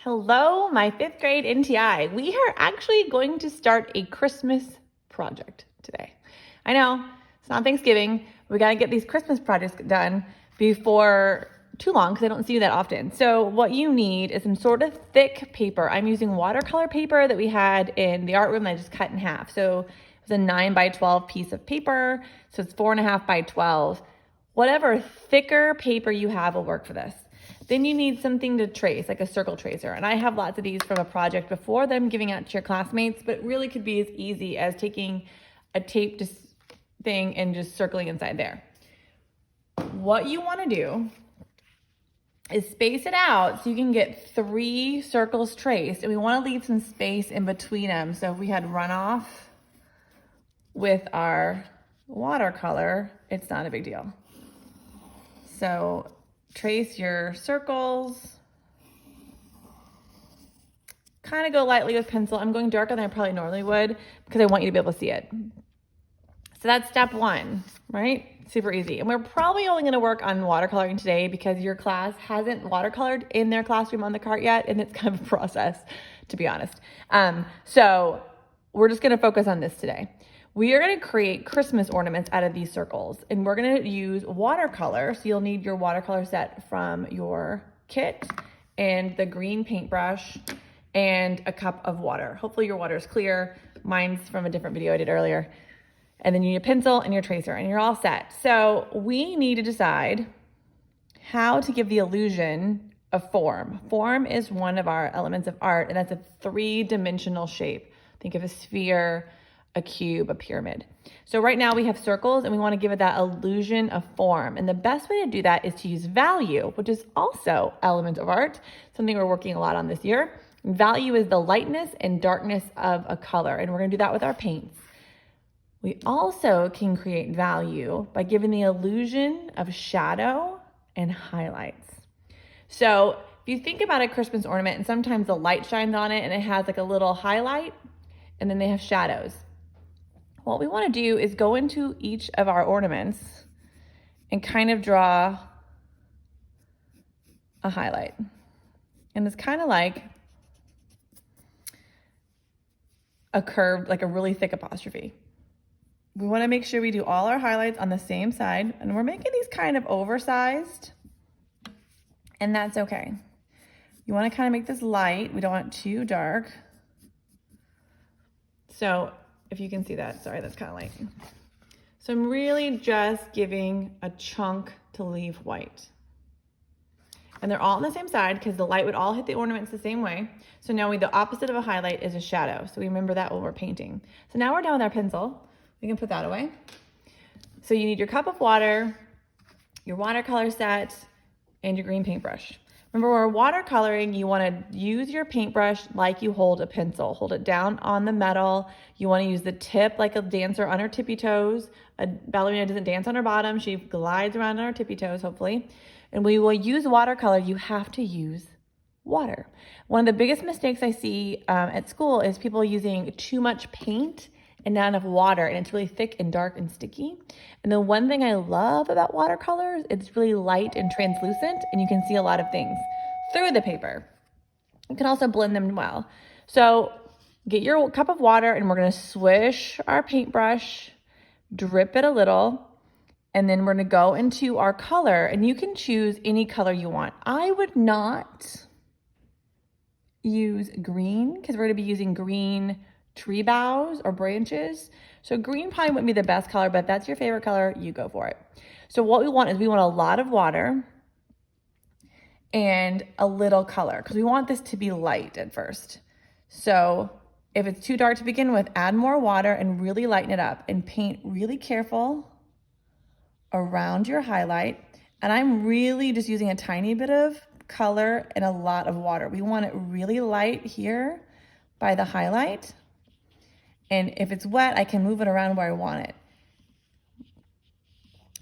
Hello, my fifth grade NTI. We are actually going to start a Christmas project today. I know it's not Thanksgiving. We got to get these Christmas projects done before too long because I don't see you that often. So what you need is some sort of thick paper. I'm using watercolor paper that we had in the art room that I just cut in half. So it was a 9 by 12 piece of paper. So it's 4.5 by 12. Whatever thicker paper you have will work for this. Then you need something to trace, like a circle tracer. And I have lots of these from a project before that I'm giving out to your classmates, but it really could be as easy as taking a tape thing and just circling inside there. What you want to do is space it out so you can get 3 circles traced, and we want to leave some space in between them. So if we had runoff with our watercolor, it's not a big deal. So trace your circles. Kind of go lightly with pencil. I'm going darker than I probably normally would because I want you to be able to see it. So that's step 1, right? Super easy. And we're probably only going to work on watercoloring today because your class hasn't watercolored in their classroom on the cart yet, and it's kind of a process, to be honest. So we're just going to focus on this today. We are going to create Christmas ornaments out of these circles, and we're going to use watercolor. So you'll need your watercolor set from your kit and the green paintbrush and a cup of water. Hopefully your water is clear. Mine's from a different video I did earlier. And then you need a pencil and your tracer, and you're all set. So we need to decide how to give the illusion of form. Form is one of our elements of art, and that's a 3-dimensional shape. Think of a sphere, a cube, a pyramid. So right now we have circles, and we want to give it that illusion of form. And the best way to do that is to use value, which is also element of art, something we're working a lot on this year. And value is the lightness and darkness of a color, and we're going to do that with our paints. We also can create value by giving the illusion of shadow and highlights. So if you think about a Christmas ornament, and sometimes the light shines on it and it has like a little highlight, and then they have shadows. What we want to do is go into each of our ornaments and kind of draw a highlight. And it's kind of like a curved, like a really thick apostrophe. We want to make sure we do all our highlights on the same side, and we're making these kind of oversized, and that's okay. You want to kind of make this light. We don't want it too dark. So if you can see that, sorry, that's kind of light. So I'm really just giving a chunk to leave white. And they're all on the same side because the light would all hit the ornaments the same way. So now the opposite of a highlight is a shadow. So we remember that when we're painting. So now we're done with our pencil. We can put that away. So you need your cup of water, your watercolor set, and your green paintbrush. Remember, when we're watercoloring, you want to use your paintbrush like you hold a pencil. Hold it down on the metal. You want to use the tip like a dancer on her tippy toes. A ballerina doesn't dance on her bottom. She glides around on her tippy toes, hopefully. And we will use watercolor. You have to use water. One of the biggest mistakes I see at school is people using too much paint and not enough water, and it's really thick and dark and sticky. And the one thing I love about watercolors, it's really light and translucent, and you can see a lot of things through the paper. You can also blend them well. So get your cup of water, and we're gonna swish our paintbrush, drip it a little, and then we're gonna go into our color, and you can choose any color you want. I would not use green because we're gonna be using green tree boughs or branches. So green probably wouldn't be the best color, but if that's your favorite color, you go for it. So what we want is we want a lot of water and a little color because we want this to be light at first. So if it's too dark to begin with, add more water and really lighten it up and paint really careful around your highlight. And I'm really just using a tiny bit of color and a lot of water. We want it really light here by the highlight. And if it's wet, I can move it around where I want it.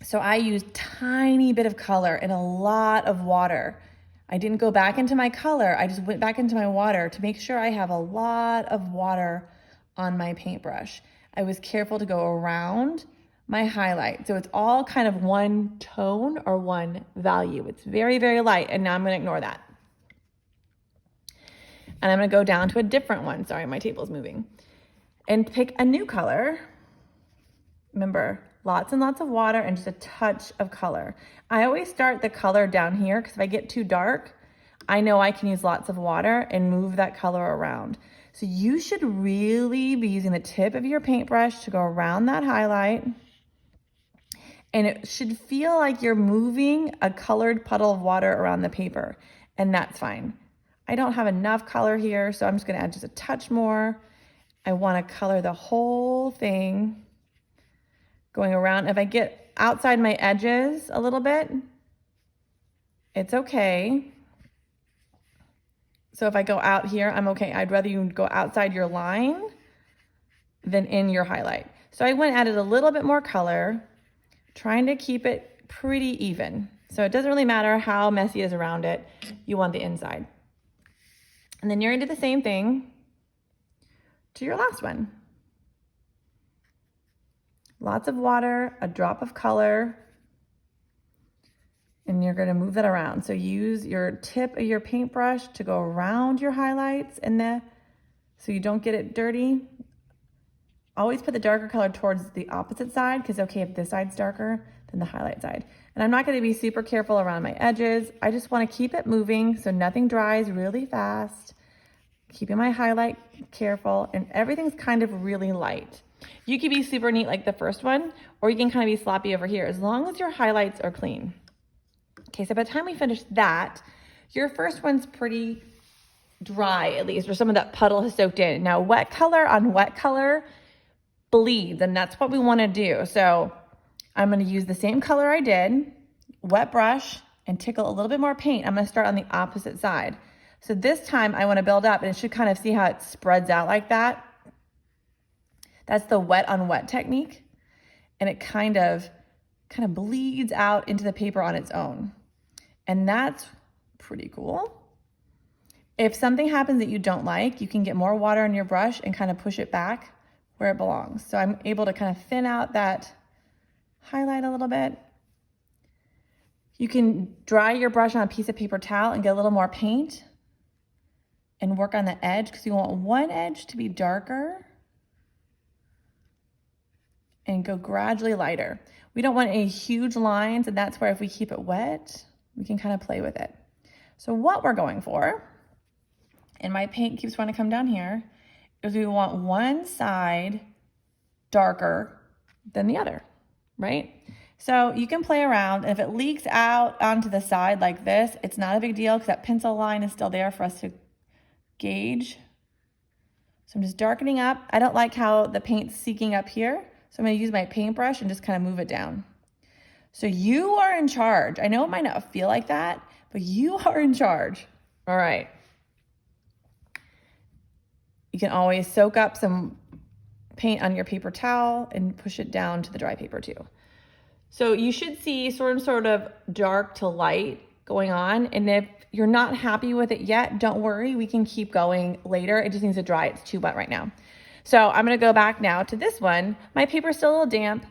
So I use tiny bit of color and a lot of water. I didn't go back into my color. I just went back into my water to make sure I have a lot of water on my paintbrush. I was careful to go around my highlight. So it's all kind of one tone or one value. It's very, very light. And now I'm going to ignore that. And I'm gonna go down to a different one. Sorry, my table's moving. And pick a new color. Remember, lots and lots of water and just a touch of color. I always start the color down here because if I get too dark, I know I can use lots of water and move that color around. So you should really be using the tip of your paintbrush to go around that highlight. And it should feel like you're moving a colored puddle of water around the paper, and that's fine. I don't have enough color here, so I'm just gonna add just a touch more. I wanna color the whole thing going around. If I get outside my edges a little bit, it's okay. So if I go out here, I'm okay. I'd rather you go outside your line than in your highlight. So I went and added a little bit more color, trying to keep it pretty even. So it doesn't really matter how messy it is around it. You want the inside. And then you're gonna do the same thing to your last one. Lots of water, a drop of color, and you're gonna move that around. So use your tip of your paintbrush to go around your highlights so you don't get it dirty. Always put the darker color towards the opposite side because, okay, if this side's darker than the highlight side. And I'm not gonna be super careful around my edges. I just wanna keep it moving so nothing dries really fast. Keeping my highlight careful, and everything's kind of really light. You could be super neat like the first one, or you can kind of be sloppy over here as long as your highlights are clean. Okay, so by the time we finish that, your first one's pretty dry at least, or some of that puddle has soaked in. Now wet color on wet color bleeds, and that's what we wanna do. So I'm gonna use the same color I did, wet brush, and tickle a little bit more paint. I'm gonna start on the opposite side. So this time I wanna build up, and it should kind of see how it spreads out like that. That's the wet on wet technique. And it kind of bleeds out into the paper on its own. And that's pretty cool. If something happens that you don't like, you can get more water on your brush and kind of push it back where it belongs. So I'm able to kind of thin out that highlight a little bit. You can dry your brush on a piece of paper towel and get a little more paint and work on the edge because you want one edge to be darker and go gradually lighter. We don't want any huge lines, and that's where if we keep it wet, we can kind of play with it. So what we're going for, and my paint keeps wanting to come down here, is we want one side darker than the other, right? So you can play around, and if it leaks out onto the side like this, it's not a big deal because that pencil line is still there for us to gauge. So I'm just darkening up. I don't like how the paint's seeking up here, so I'm gonna use my paintbrush and just kind of move it down. So you are in charge. I know it might not feel like that, but you are in charge. All right. You can always soak up some paint on your paper towel and push it down to the dry paper too. So you should see sort of dark to light going on. And if you're not happy with it yet, don't worry, we can keep going later. It just needs to dry, it's too wet right now. So I'm gonna go back now to this one. My paper's still a little damp,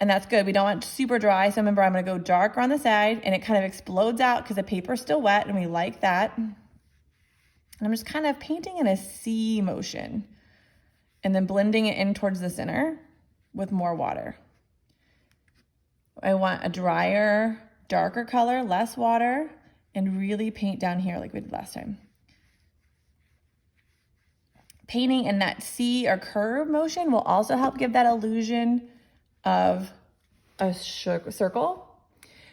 and that's good. We don't want super dry. So remember, I'm gonna go darker on the side, and it kind of explodes out because the paper's still wet, and we like that. And I'm just kind of painting in a C motion, and then blending it in towards the center with more water. I want a drier, darker color, less water, and really paint down here like we did last time. Painting in that C or curve motion will also help give that illusion of a circle.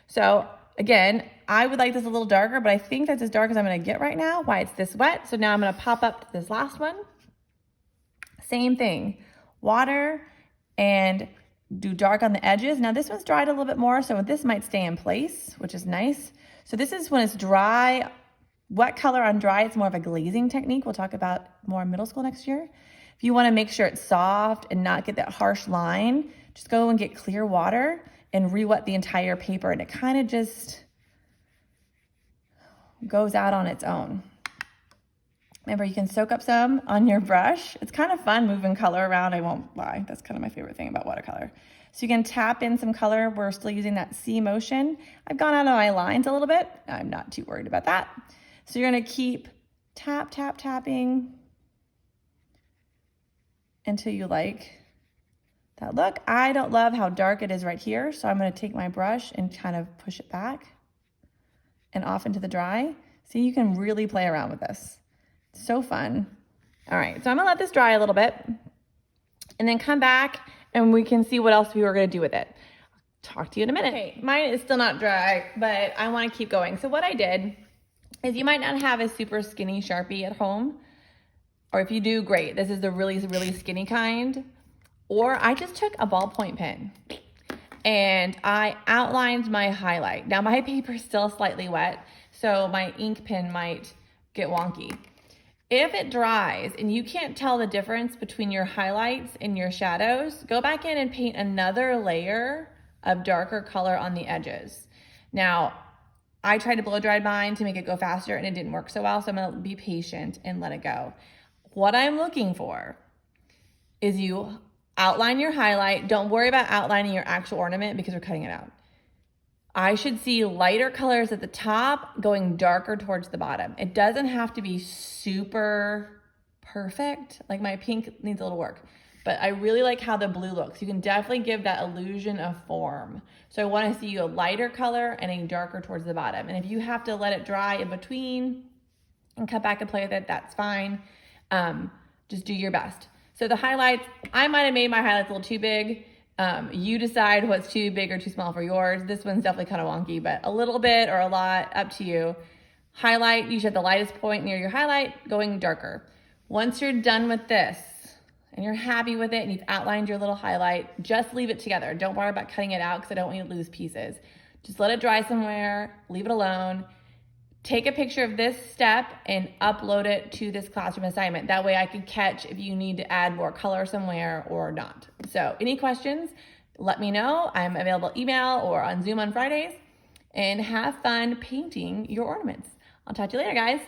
So again, I would like this a little darker, but I think that's as dark as I'm gonna get right now, why it's this wet. So now I'm gonna pop up to this last one. Same thing, water and do dark on the edges. Now this one's dried a little bit more, so this might stay in place, which is nice. So this is when it's dry. Wet color on dry, it's more of a glazing technique. We'll talk about more in middle school next year. If you wanna make sure it's soft and not get that harsh line, just go and get clear water and re-wet the entire paper, and it kind of just goes out on its own. Remember, you can soak up some on your brush. It's kind of fun moving color around, I won't lie. That's kind of my favorite thing about watercolor. So you can tap in some color. We're still using that C motion. I've gone out of my lines a little bit. I'm not too worried about that. So you're gonna keep tapping until you like that look. I don't love how dark it is right here, so I'm gonna take my brush and kind of push it back and off into the dry. See, you can really play around with this. It's so fun. All right, so I'm gonna let this dry a little bit and then come back and we can see what else we were gonna do with it. Talk to you in a minute. Okay, mine is still not dry, but I wanna keep going. So what I did is, you might not have a super skinny Sharpie at home, or if you do, great. This is the really, really skinny kind. Or I just took a ballpoint pen and I outlined my highlight. Now my paper is still slightly wet, so my ink pen might get wonky. If it dries and you can't tell the difference between your highlights and your shadows, go back in and paint another layer of darker color on the edges. Now, I tried to blow dry mine to make it go faster and it didn't work so well, so I'm gonna be patient and let it go. What I'm looking for is you outline your highlight. Don't worry about outlining your actual ornament because we're cutting it out. I should see lighter colors at the top going darker towards the bottom. It doesn't have to be super perfect. Like my pink needs a little work, but I really like how the blue looks. You can definitely give that illusion of form. So I want to see a lighter color and a darker towards the bottom. And if you have to let it dry in between and cut back and play with it, that's fine. Just do your best. So the highlights, I might have made my highlights a little too big. You decide what's too big or too small for yours. This one's definitely kind of wonky, but a little bit or a lot, up to you. Highlight, you should have the lightest point near your highlight, going darker. Once you're done with this and you're happy with it and you've outlined your little highlight, just leave it together. Don't worry about cutting it out because I don't want you to lose pieces. Just let it dry somewhere, leave it alone. Take a picture of this step and upload it to this classroom assignment. That way I can catch if you need to add more color somewhere or not. So any questions, let me know. I'm available email or on Zoom on Fridays. And have fun painting your ornaments. I'll talk to you later, guys.